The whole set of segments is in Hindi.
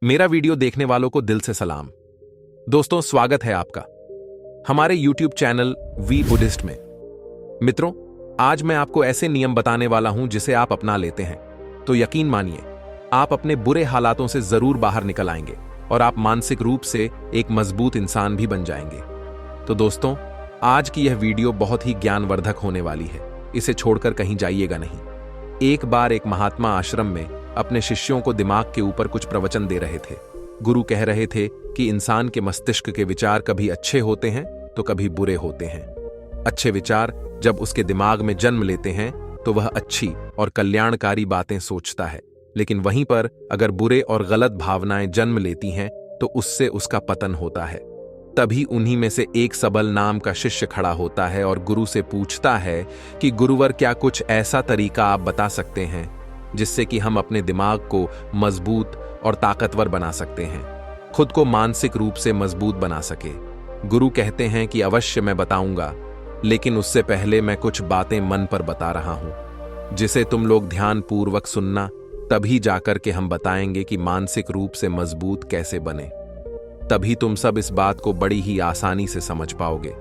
मेरा वीडियो देखने वालों को दिल से सलाम। दोस्तों, स्वागत है आपका हमारे YouTube चैनल वी बुद्धिस्ट में। मित्रों, आज मैं आपको ऐसे नियम बताने वाला हूं जिसे आप अपना लेते हैं तो यकीन मानिए, आप अपने बुरे हालातों से जरूर बाहर निकल आएंगे और आप मानसिक रूप से एक मजबूत इंसान भी बन जाएंगे। तो दोस्तों, आज की यह वीडियो बहुत ही ज्ञानवर्धक होने वाली है। इसे छोड़कर कहीं जाइएगा नहीं। एक बार एक महात्मा आश्रम में अपने शिष्यों को दिमाग के ऊपर कुछ प्रवचन दे रहे थे। गुरु कह रहे थे कि इंसान के मस्तिष्क के विचार कभी अच्छे होते हैं तो कभी बुरे होते हैं। अच्छे विचार जब उसके दिमाग में जन्म लेते हैं तो वह अच्छी और कल्याणकारी बातें सोचता है, लेकिन वहीं पर अगर बुरे और गलत भावनाएं जन्म लेती हैं तो उससे उसका पतन होता है। तभी उन्हीं में से एक सबल नाम का शिष्य खड़ा होता है और गुरु से पूछता है कि गुरुवर, क्या कुछ ऐसा तरीका आप बता सकते हैं जिससे कि हम अपने दिमाग को मजबूत और ताकतवर बना सकते हैं, खुद को मानसिक रूप से मजबूत बना सके। गुरु कहते हैं कि अवश्य मैं बताऊंगा, लेकिन उससे पहले मैं कुछ बातें मन पर बता रहा हूं जिसे तुम लोग ध्यान पूर्वक सुनना, तभी जाकर के हम बताएंगे कि मानसिक रूप से मजबूत कैसे बने। तभी तुम सब इस बात को बड़ी ही आसानी से समझ पाओगे।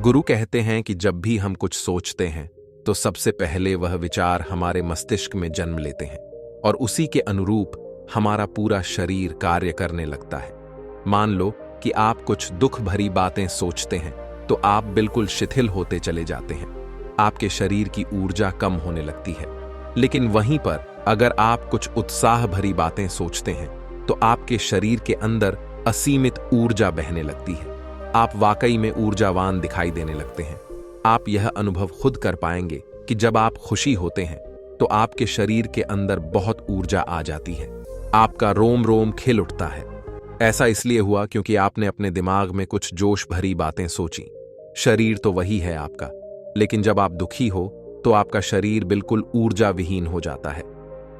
गुरु कहते हैं कि जब भी हम कुछ सोचते हैं तो सबसे पहले वह विचार हमारे मस्तिष्क में जन्म लेते हैं और उसी के अनुरूप हमारा पूरा शरीर कार्य करने लगता है। मान लो कि आप कुछ दुख भरी बातें सोचते हैं तो आप बिल्कुल शिथिल होते चले जाते हैं, आपके शरीर की ऊर्जा कम होने लगती है। लेकिन वहीं पर अगर आप कुछ उत्साह भरी बातें सोचते हैं तो आपके शरीर के अंदर असीमित ऊर्जा बहने लगती है। आप वाकई में ऊर्जावान दिखाई देने लगते हैं। आप यह अनुभव खुद कर पाएंगे कि जब आप खुशी होते हैं तो आपके शरीर के अंदर बहुत ऊर्जा आ जाती है, आपका रोम रोम खिल उठता है। ऐसा इसलिए हुआ क्योंकि आपने अपने दिमाग में कुछ जोश भरी बातें सोची। शरीर तो वही है आपका, लेकिन जब आप दुखी हो तो आपका शरीर बिल्कुल ऊर्जा विहीन हो जाता है।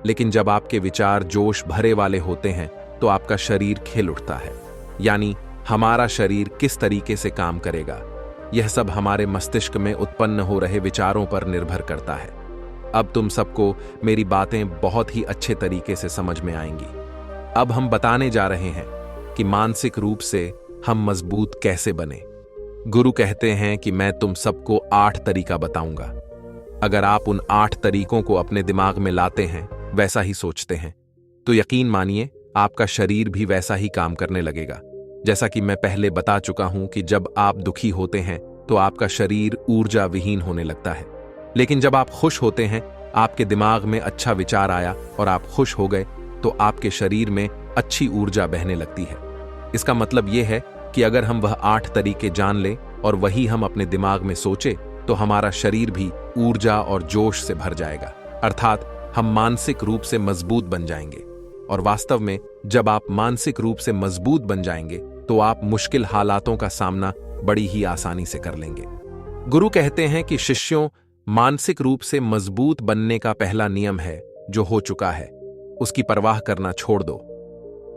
लेकिन जब आपके विचार जोश भरे वाले होते हैं तो आपका शरीर खिल उठता है। यानी हमारा शरीर किस तरीके से काम करेगा, यह सब हमारे मस्तिष्क में उत्पन्न हो रहे विचारों पर निर्भर करता है। अब तुम सबको मेरी बातें बहुत ही अच्छे तरीके से समझ में आएंगी। अब हम बताने जा रहे हैं कि मानसिक रूप से हम मजबूत कैसे बने। गुरु कहते हैं कि मैं तुम सबको 8 तरीका बताऊंगा। अगर आप उन 8 तरीकों को अपने दिमाग में लाते हैं, वैसा ही सोचते हैं, तो यकीन मानिए आपका शरीर भी वैसा ही काम करने लगेगा। जैसा कि मैं पहले बता चुका हूं कि जब आप दुखी होते हैं तो आपका शरीर ऊर्जा विहीन होने लगता है, लेकिन जब आप खुश होते हैं, आपके दिमाग में अच्छा विचार आया और आप खुश हो गए तो आपके शरीर में अच्छी ऊर्जा बहने लगती है। इसका मतलब यह है कि अगर हम वह 8 तरीके जान लें और वही हम अपने दिमाग में सोचे तो हमारा शरीर भी ऊर्जा और जोश से भर जाएगा, अर्थात हम मानसिक रूप से मजबूत बन जाएंगे। और वास्तव में जब आप मानसिक रूप से मजबूत बन जाएंगे तो आप मुश्किल हालातों का सामना बड़ी ही आसानी से कर लेंगे। गुरु कहते हैं कि शिष्यों, मानसिक रूप से मजबूत बनने का पहला नियम है, जो हो चुका है उसकी परवाह करना छोड़ दो।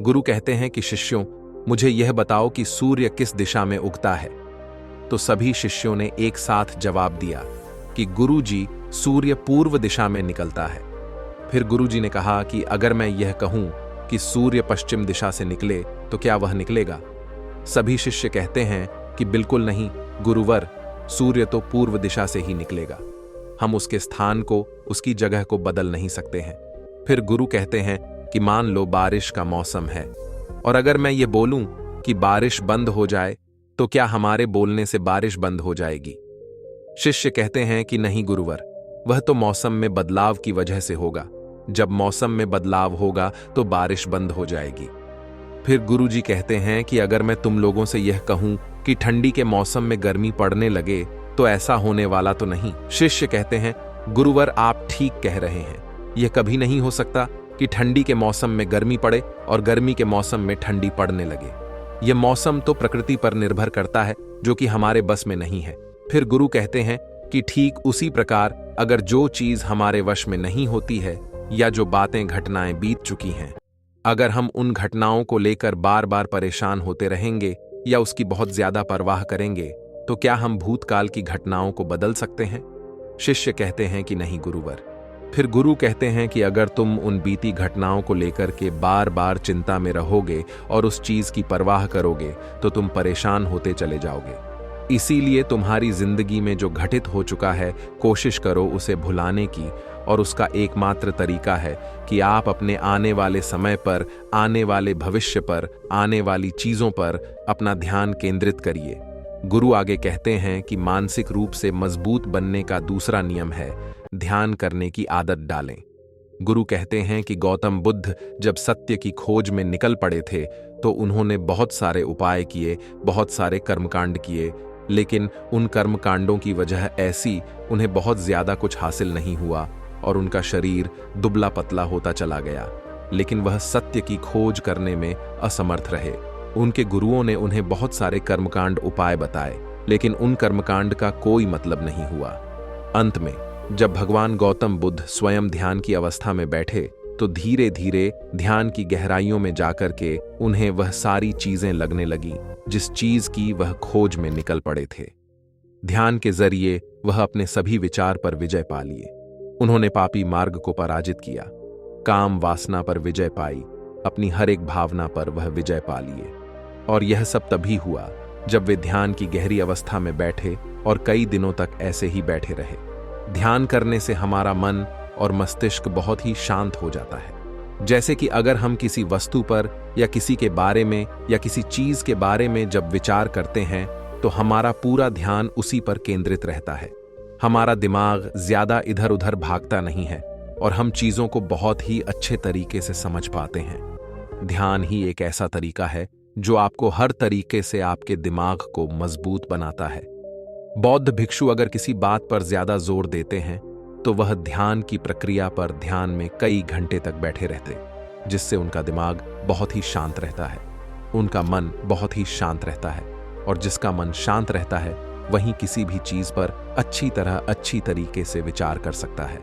गुरु कहते हैं कि शिष्यों, मुझे यह बताओ कि सूर्य किस दिशा में उगता है। तो सभी शिष्यों ने एक साथ जवाब दिया कि गुरु जी, सूर्य पूर्व दिशा में निकलता है। फिर गुरुजी ने कहा कि अगर मैं यह कहूं कि सूर्य पश्चिम दिशा से निकले तो क्या वह निकलेगा? सभी शिष्य कहते हैं कि बिल्कुल नहीं गुरुवर, सूर्य तो पूर्व दिशा से ही निकलेगा। हम उसके स्थान को, उसकी जगह को बदल नहीं सकते हैं। फिर गुरु कहते हैं कि मान लो बारिश का मौसम है और अगर मैं ये बोलूं कि बारिश बंद हो जाए तो क्या हमारे बोलने से बारिश बंद हो जाएगी? शिष्य कहते हैं कि नहीं गुरुवर, वह तो मौसम में बदलाव की वजह से होगा। जब मौसम में बदलाव होगा तो बारिश बंद हो जाएगी। फिर गुरुजी कहते हैं कि अगर मैं तुम लोगों से यह कहूं कि ठंडी के मौसम में गर्मी पड़ने लगे तो ऐसा होने वाला तो नहीं। शिष्य कहते हैं गुरुवर, आप ठीक कह रहे हैं, यह कभी नहीं हो सकता कि ठंडी के मौसम में गर्मी पड़े और गर्मी के मौसम में ठंडी पड़ने लगे। यह मौसम तो प्रकृति पर निर्भर करता है, जो कि हमारे बस में नहीं है। फिर गुरु कहते हैं कि ठीक उसी प्रकार अगर जो चीज हमारे वश में नहीं होती है या जो बातें घटनाएं बीत चुकी हैं, अगर हम उन घटनाओं को लेकर बार बार परेशान होते रहेंगे या उसकी बहुत ज्यादा परवाह करेंगे तो क्या हम भूतकाल की घटनाओं को बदल सकते हैं? शिष्य कहते हैं कि नहीं गुरुवर, फिर गुरु कहते हैं कि अगर तुम उन बीती घटनाओं को लेकर के बार बार चिंता में रहोगे और उस चीज की परवाह करोगे तो तुम परेशान होते चले जाओगे। इसीलिए तुम्हारी जिंदगी में जो घटित हो चुका है, कोशिश करो उसे भुलाने की, और उसका एकमात्र तरीका है कि आप अपने आने वाले समय पर, आने वाले भविष्य पर, आने वाली चीजों पर अपना ध्यान केंद्रित करिए। गुरु आगे कहते हैं कि मानसिक रूप से मजबूत बनने का दूसरा नियम है ध्यान करने की आदत डालें। गुरु कहते हैं कि गौतम बुद्ध जब सत्य की खोज में निकल पड़े थे तो उन्होंने बहुत सारे उपाय किए, बहुत सारे कर्मकांड किए, लेकिन उन कर्मकांडों की वजह ऐसी उन्हें बहुत ज्यादा कुछ हासिल नहीं हुआ और उनका शरीर दुबला पतला होता चला गया, लेकिन वह सत्य की खोज करने में असमर्थ रहे। उनके गुरुओं ने उन्हें बहुत सारे कर्मकांड उपाय बताए, लेकिन उन कर्मकांड का कोई मतलब नहीं हुआ। अंत में जब भगवान गौतम बुद्ध स्वयं ध्यान की अवस्था में बैठे तो धीरे धीरे ध्यान की गहराइयों में जाकर के उन्हें वह सारी चीजें लगने लगी जिस चीज की वह खोज में निकल पड़े थे। ध्यान के जरिए वह अपने सभी विचार पर विजय पा लिए। उन्होंने पापी मार्ग को पराजित किया, काम वासना पर विजय पाई, अपनी हर एक भावना पर वह विजय पा लिए। और यह सब तभी हुआ जब वे ध्यान की गहरी अवस्था में बैठे और कई दिनों तक ऐसे ही बैठे रहे। ध्यान करने से हमारा मन और मस्तिष्क बहुत ही शांत हो जाता है। जैसे कि अगर हम किसी वस्तु पर या किसी के बारे में या किसी चीज के बारे में जब विचार करते हैं तो हमारा पूरा ध्यान उसी पर केंद्रित रहता है। हमारा दिमाग ज्यादा इधर उधर भागता नहीं है और हम चीजों को बहुत ही अच्छे तरीके से समझ पाते हैं। ध्यान ही एक ऐसा तरीका है जो आपको हर तरीके से आपके दिमाग को मजबूत बनाता है। बौद्ध भिक्षु अगर किसी बात पर ज्यादा जोर देते हैं तो वह ध्यान की प्रक्रिया पर ध्यान में कई घंटे तक बैठे रहते, जिससे उनका दिमाग बहुत ही शांत रहता है, उनका मन बहुत ही शांत रहता है, और जिसका मन शांत रहता है वहीं किसी भी चीज पर अच्छी तरह अच्छी तरीके से विचार कर सकता है।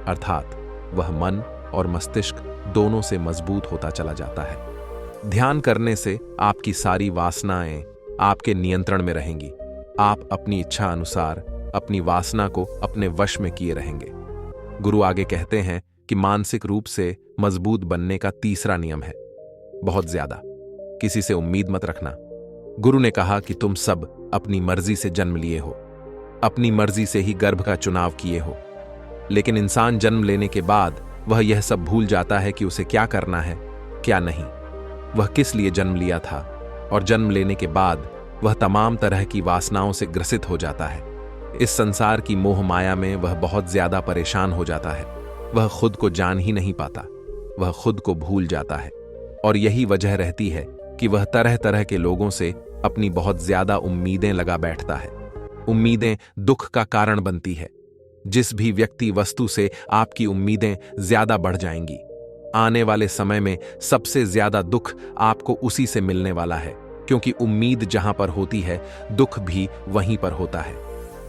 अर्थात वह मन और मस्तिष्क दोनों से मजबूत होता चला जाता है। ध्यान करने से आपकी सारी वासनाएं आपके नियंत्रण में रहेंगी। आप अपनी इच्छा अनुसार अपनी वासना को अपने वश में किए रहेंगे। गुरु आगे कहते हैं कि मानसिक रूप से मजबूत बनने का तीसरा नियम है बहुत ज्यादा किसी से उम्मीद मत रखना। गुरु ने कहा कि तुम सब अपनी मर्जी से जन्म लिए हो, अपनी मर्जी से ही गर्भ का चुनाव किए हो, लेकिन इंसान जन्म लेने के बाद वह यह सब भूल जाता है कि उसे क्या करना है, क्या नहीं, वह किस लिए जन्म लिया था, और जन्म लेने के बाद वह तमाम तरह की वासनाओं से ग्रसित हो जाता है। इस संसार की मोह माया में वह बहुत ज्यादा परेशान हो जाता है। वह खुद को जान ही नहीं पाता, वह खुद को भूल जाता है, और यही वजह रहती है कि वह तरह तरह के लोगों से अपनी बहुत ज्यादा उम्मीदें लगा बैठता है। उम्मीदें दुख का कारण बनती है। जिस भी व्यक्ति वस्तु से आपकी उम्मीदें ज्यादा बढ़ जाएंगी, आने वाले समय में सबसे ज्यादा दुख आपको उसी से मिलने वाला है, क्योंकि उम्मीद जहां पर होती है दुख भी वहीं पर होता है।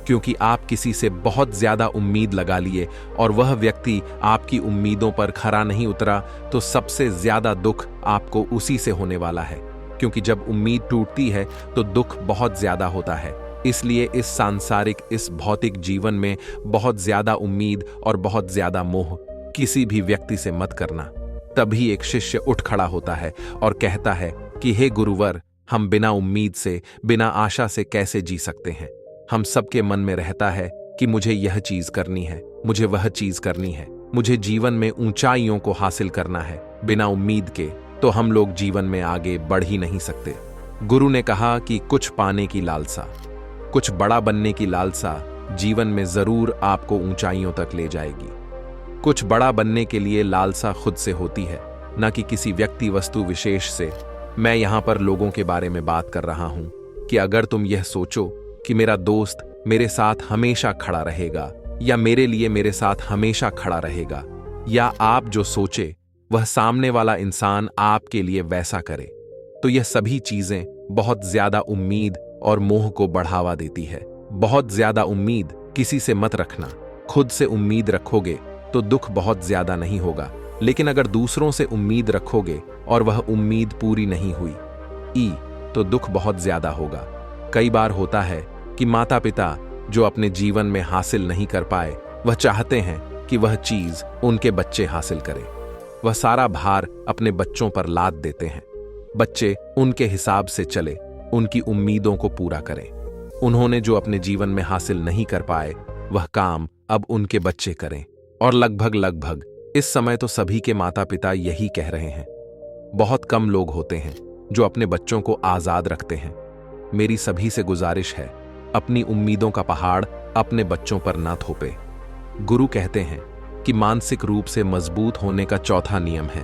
क्योंकि आप किसी से बहुत ज्यादा उम्मीद लगा लिए और वह व्यक्ति आपकी उम्मीदों पर खरा नहीं उतरा, तो सबसे ज्यादा दुख आपको उसी से होने वाला है। क्योंकि जब उम्मीद टूटती है तो दुख बहुत ज्यादा होता है। इसलिए इस सांसारिक, इस भौतिक जीवन में बहुत ज्यादा उम्मीद और बहुत ज्यादा मोह किसी भी व्यक्ति से मत करना। तभी एक शिष्य उठ खड़ा होता है और कहता है कि हे गुरुवर, हम बिना उम्मीद से, बिना आशा से कैसे जी सकते हैं। हम सबके मन में रहता है कि मुझे यह चीज करनी है, मुझे वह चीज करनी है, मुझे जीवन में ऊंचाइयों को हासिल करना है। बिना उम्मीद के तो हम लोग जीवन में आगे बढ़ ही नहीं सकते। गुरु ने कहा कि कुछ पाने की लालसा, कुछ बड़ा बनने की लालसा जीवन में जरूर आपको ऊंचाइयों तक ले जाएगी। कुछ बड़ा बनने के लिए लालसा खुद से होती है, न कि किसी व्यक्ति वस्तु विशेष से। मैं यहां पर लोगों के बारे में बात कर रहा हूं कि अगर तुम यह सोचो कि मेरा दोस्त मेरे साथ हमेशा खड़ा रहेगा, या मेरे लिए मेरे साथ हमेशा खड़ा रहेगा, या आप जो सोचे वह सामने वाला इंसान आपके लिए वैसा करे, तो यह सभी चीजें बहुत ज्यादा उम्मीद और मोह को बढ़ावा देती है। बहुत ज्यादा उम्मीद किसी से मत रखना। खुद से उम्मीद रखोगे तो दुख बहुत ज्यादा नहीं होगा, लेकिन अगर दूसरों से उम्मीद रखोगे और वह उम्मीद पूरी नहीं हुई तो दुख बहुत ज्यादा होगा। कई बार होता है कि माता पिता जो अपने जीवन में हासिल नहीं कर पाए, वह चाहते हैं कि वह चीज उनके बच्चे हासिल करें। वह सारा भार अपने बच्चों पर लाद देते हैं। बच्चे उनके हिसाब से चले, उनकी उम्मीदों को पूरा करें। उन्होंने जो अपने जीवन में हासिल नहीं कर पाए, वह काम अब उनके बच्चे करें। और लगभग इस समय तो सभी के माता पिता यही कह रहे हैं। बहुत कम लोग होते हैं जो अपने बच्चों को आजाद रखते हैं। मेरी सभी से गुजारिश है, अपनी उम्मीदों का पहाड़ अपने बच्चों पर ना थोपे। गुरु कहते हैं कि मानसिक रूप से मजबूत होने का चौथा नियम है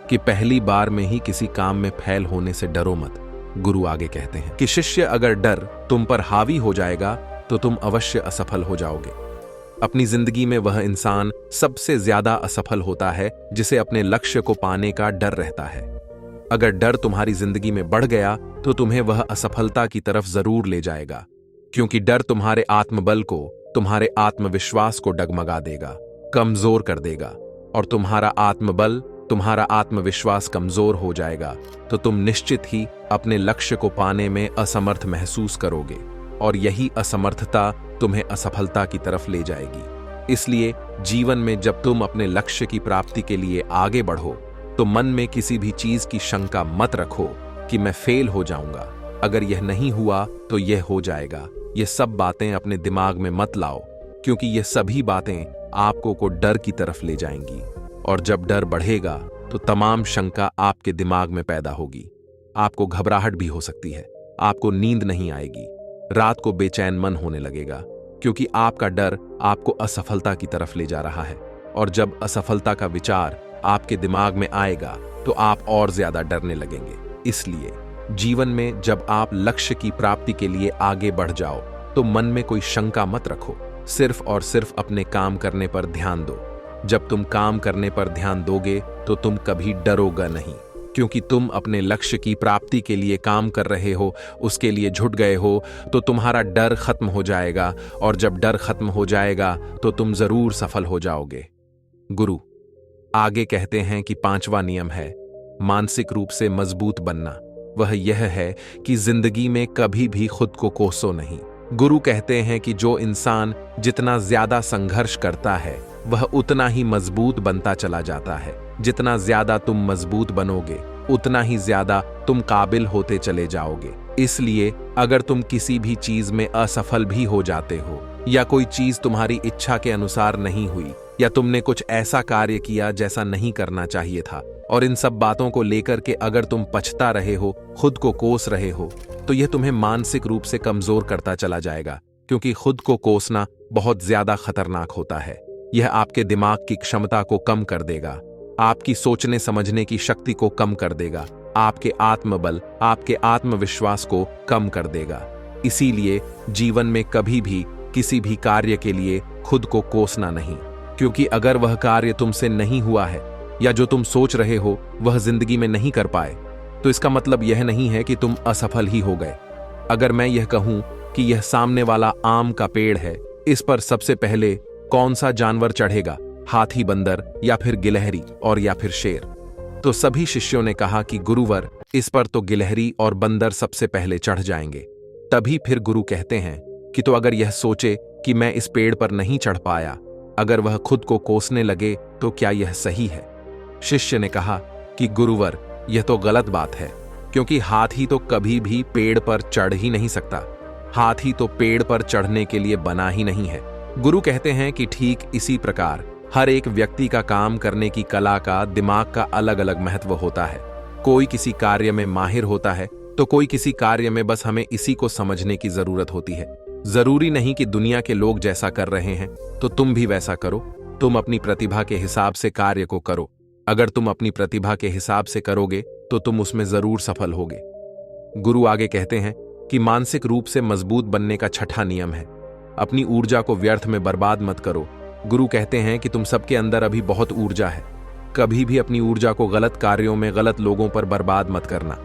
कि पहली बार में ही किसी काम में फेल होने से डरो मत। गुरु आगे कहते हैं कि शिष्य, अगर डर तुम पर हावी हो जाएगा तो तुम अवश्य असफल हो जाओगे। अपनी जिंदगी में वह इंसान सबसे ज्यादा असफल होता है जिसे अपने लक्ष्य को पाने का डर रहता है। अगर डर तुम्हारी जिंदगी में बढ़ गया तो तुम्हें वह असफलता की तरफ जरूर ले जाएगा, क्योंकि डर तुम्हारे आत्मबल को, तुम्हारे आत्मविश्वास को डगमगा देगा, कमजोर कर देगा। और तुम्हारा आत्मबल, तुम्हारा आत्मविश्वास कमजोर हो जाएगा तो तुम निश्चित ही अपने लक्ष्य को पाने में असमर्थ महसूस करोगे, और यही असमर्थता तुम्हें असफलता की तरफ ले जाएगी। इसलिए जीवन में जब तुम अपने लक्ष्य की प्राप्ति के लिए आगे बढ़ो तो मन में किसी भी चीज की शंका मत रखो कि मैं फेल हो जाऊंगा, अगर यह नहीं हुआ तो यह हो जाएगा। ये सब बातें अपने दिमाग में मत लाओ, क्योंकि ये सभी बातें आपको को डर की तरफ ले जाएंगी। और जब डर बढ़ेगा तो तमाम शंका आपके दिमाग में पैदा होगी। आपको घबराहट भी हो सकती है, आपको नींद नहीं आएगी, रात को बेचैन मन होने लगेगा, क्योंकि आपका डर आपको असफलता की तरफ ले जा रहा है। और जब असफलता का विचार आपके दिमाग में आएगा तो आप और ज्यादा डरने लगेंगे। इसलिए जीवन में जब आप लक्ष्य की प्राप्ति के लिए आगे बढ़ जाओ तो मन में कोई शंका मत रखो, सिर्फ और सिर्फ अपने काम करने पर ध्यान दो। जब तुम काम करने पर ध्यान दोगे तो तुम कभी डरोगे नहीं, क्योंकि तुम अपने लक्ष्य की प्राप्ति के लिए काम कर रहे हो, उसके लिए जुट गए हो, तो तुम्हारा डर खत्म हो जाएगा। और जब डर खत्म हो जाएगा तो तुम जरूर सफल हो जाओगे। गुरु आगे कहते हैं कि पांचवा नियम है मानसिक रूप से मजबूत बनना। वह यह है कि जिंदगी में कभी भी खुद को कोसो नहीं। गुरु कहते हैं कि जो इंसान जितना ज्यादा संघर्ष करता है वह उतना ही मजबूत बनता चला जाता है। जितना ज्यादा तुम मजबूत बनोगे उतना ही ज्यादा तुम काबिल होते चले जाओगे। इसलिए अगर तुम किसी भी चीज में असफल भी हो जाते हो, या कोई चीज तुम्हारी इच्छा के अनुसार नहीं हुई, या तुमने कुछ ऐसा कार्य किया जैसा नहीं करना चाहिए था, और इन सब बातों को लेकर के अगर तुम पछता रहे हो, खुद को कोस रहे हो, तो यह तुम्हें मानसिक रूप से कमजोर करता चला जाएगा। क्योंकि खुद को कोसना बहुत ज्यादा खतरनाक होता है। यह आपके दिमाग की क्षमता को कम कर देगा, आपकी सोचने समझने की शक्ति को कम कर देगा, आपके आत्मबल, आपके आत्मविश्वास को कम कर देगा। इसीलिए जीवन में कभी भी किसी भी कार्य के लिए खुद को कोसना नहीं, क्योंकि अगर वह कार्य तुमसे नहीं हुआ है, या जो तुम सोच रहे हो वह जिंदगी में नहीं कर पाए, तो इसका मतलब यह नहीं है कि तुम असफल ही हो गए। अगर मैं यह कहूं कि यह सामने वाला आम का पेड़ है, इस पर सबसे पहले कौन सा जानवर चढ़ेगा, हाथी, बंदर, या फिर गिलहरी, और या फिर शेर? तो सभी शिष्यों ने कहा कि गुरुवर, इस पर तो गिलहरी और बंदर सबसे पहले चढ़ जाएंगे। तभी फिर गुरु कहते हैं कि तो अगर यह सोचे कि मैं इस पेड़ पर नहीं चढ़ पाया, अगर वह खुद को कोसने लगे तो क्या यह सही है? शिष्य ने कहा कि गुरुवर, यह तो गलत बात है, क्योंकि हाथी तो कभी भी पेड़ पर चढ़ ही नहीं सकता। हाथी तो पेड़ पर चढ़ने के लिए बना ही नहीं है। गुरु कहते हैं कि ठीक इसी प्रकार हर एक व्यक्ति का काम करने की कला का, दिमाग का अलग अलग महत्व होता है। कोई किसी कार्य में माहिर होता है तो कोई किसी कार्य में बस हमें इसी को समझने की जरूरत होती है। जरूरी नहीं कि दुनिया के लोग जैसा कर रहे हैं तो तुम भी वैसा करो। तुम अपनी प्रतिभा के हिसाब से कार्य को करो। अगर तुम अपनी प्रतिभा के हिसाब से करोगे तो तुम उसमें जरूर सफल होगे। गुरु आगे कहते हैं कि मानसिक रूप से मजबूत बनने का छठा नियम है अपनी ऊर्जा को व्यर्थ में बर्बाद मत करो। गुरु कहते हैं कि तुम सबके अंदर अभी बहुत ऊर्जा है। कभी भी अपनी ऊर्जा को गलत कार्यों में, गलत लोगों पर बर्बाद मत करना,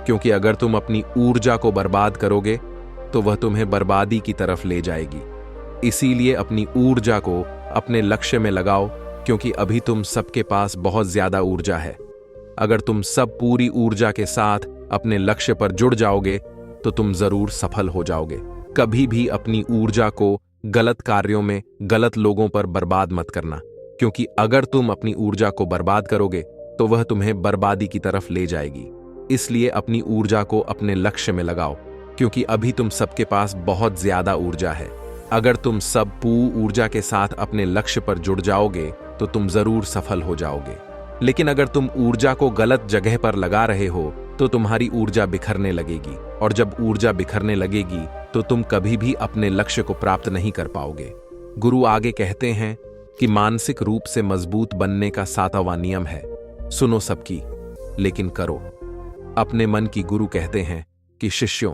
क्योंकि अगर तुम अपनी ऊर्जा को बर्बाद करोगे तो वह तुम्हें बर्बादी की तरफ ले जाएगी। इसीलिए अपनी ऊर्जा को अपने लक्ष्य में लगाओ, क्योंकि अभी तुम सबके पास बहुत ज्यादा ऊर्जा है। अगर तुम सब पूरी ऊर्जा के साथ अपने लक्ष्य पर जुड़ जाओगे तो तुम जरूर सफल हो जाओगे। कभी भी अपनी ऊर्जा को गलत कार्यों में, गलत लोगों पर बर्बाद मत करना, क्योंकि अगर तुम अपनी ऊर्जा को बर्बाद करोगे तो वह तुम्हें बर्बादी की तरफ ले जाएगी। इसलिए अपनी ऊर्जा को अपने लक्ष्य में लगाओ, क्योंकि अभी तुम सबके पास बहुत ज्यादा ऊर्जा है। अगर तुम सब पूरी ऊर्जा के साथ अपने लक्ष्य पर जुड़ जाओगे तो तुम जरूर सफल हो जाओगे। लेकिन अगर तुम ऊर्जा को गलत जगह पर लगा रहे हो तो तुम्हारी ऊर्जा बिखरने लगेगी, और जब ऊर्जा बिखरने लगेगी तो तुम कभी भी अपने लक्ष्य को प्राप्त नहीं कर पाओगे। गुरु आगे कहते हैं कि मानसिक रूप से मजबूत बनने का 7वां नियम है, सुनो सबकी लेकिन करो अपने मन की। गुरु कहते हैं कि शिष्यों,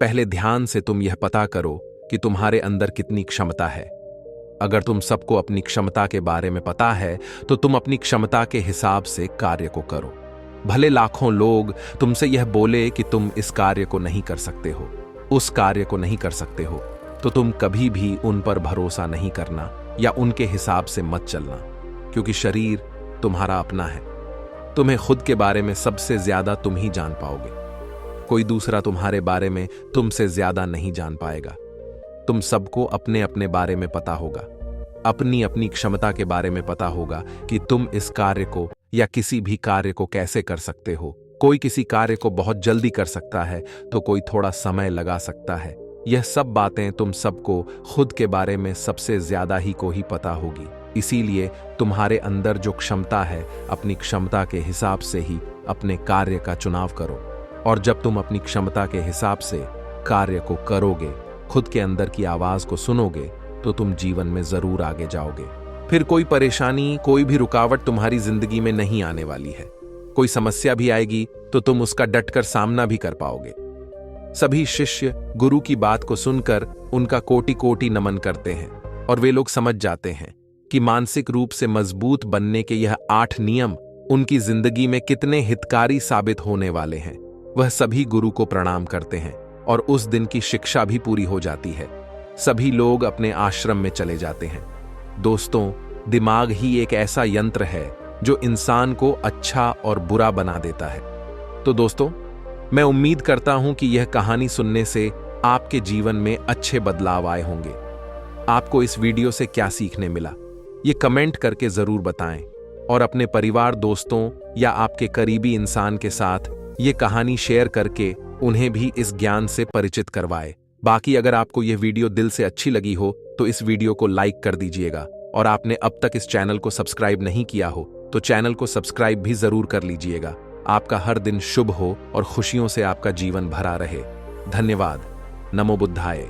पहले ध्यान से तुम यह पता करो कि तुम्हारे अंदर कितनी क्षमता है। अगर तुम सबको अपनी क्षमता के बारे में पता है तो तुम अपनी क्षमता के हिसाब से कार्य को करो। भले लाखों लोग तुमसे यह बोले कि तुम इस कार्य को नहीं कर सकते हो, उस कार्य को नहीं कर सकते हो, तो तुम कभी भी उन पर भरोसा नहीं करना या उनके हिसाब से मत चलना, क्योंकि शरीर तुम्हारा अपना है। तुम्हें खुद के बारे में सबसे ज्यादा तुम ही जान पाओगे। कोई दूसरा तुम्हारे बारे में तुमसे ज्यादा नहीं जान पाएगा। तुम सबको अपने अपने बारे में पता होगा, अपनी अपनी क्षमता के बारे में पता होगा कि तुम इस कार्य को या किसी भी कार्य को कैसे कर सकते हो। कोई किसी कार्य को बहुत जल्दी कर सकता है तो कोई थोड़ा समय लगा सकता है। यह सब बातें तुम सबको खुद के बारे में सबसे ज्यादा ही को ही पता होगी। इसीलिए तुम्हारे अंदर जो क्षमता है, अपनी क्षमता के हिसाब से ही अपने कार्य का चुनाव करो। और जब तुम अपनी क्षमता के हिसाब से कार्य को करोगे, खुद के अंदर की आवाज को सुनोगे, तो तुम जीवन में जरूर आगे जाओगे। फिर कोई परेशानी, कोई भी रुकावट तुम्हारी जिंदगी में नहीं आने वाली है। कोई समस्या भी आएगी तो तुम उसका डटकर सामना भी कर पाओगे। सभी शिष्य गुरु की बात को सुनकर उनका कोटि कोटि नमन करते हैं, और वे लोग समझ जाते हैं कि मानसिक रूप से मजबूत बनने के यह 8 नियम उनकी जिंदगी में कितने हितकारी साबित होने वाले हैं। वह सभी गुरु को प्रणाम करते हैं और उस दिन की शिक्षा भी पूरी हो जाती है। सभी लोग अपने आश्रम में चले जाते हैं। दोस्तों, दिमाग ही एक ऐसा यंत्र है जो इंसान को अच्छा और बुरा बना देता है। तो दोस्तों, मैं उम्मीद करता हूं कि यह कहानी सुनने से आपके जीवन में अच्छे बदलाव आए होंगे। आपको इस वीडियो से क्या सीखने मिला, ये कमेंट करके जरूर बताएं, और अपने परिवार, दोस्तों या आपके करीबी इंसान के साथ ये कहानी शेयर करके उन्हें भी इस ज्ञान से परिचित करवाएं। बाकी अगर आपको यह वीडियो दिल से अच्छी लगी हो तो इस वीडियो को लाइक कर दीजिएगा, और आपने अब तक इस चैनल को सब्सक्राइब नहीं किया हो तो चैनल को सब्सक्राइब भी जरूर कर लीजिएगा। आपका हर दिन शुभ हो और खुशियों से आपका जीवन भरा रहे। धन्यवाद। नमो बुद्धाय।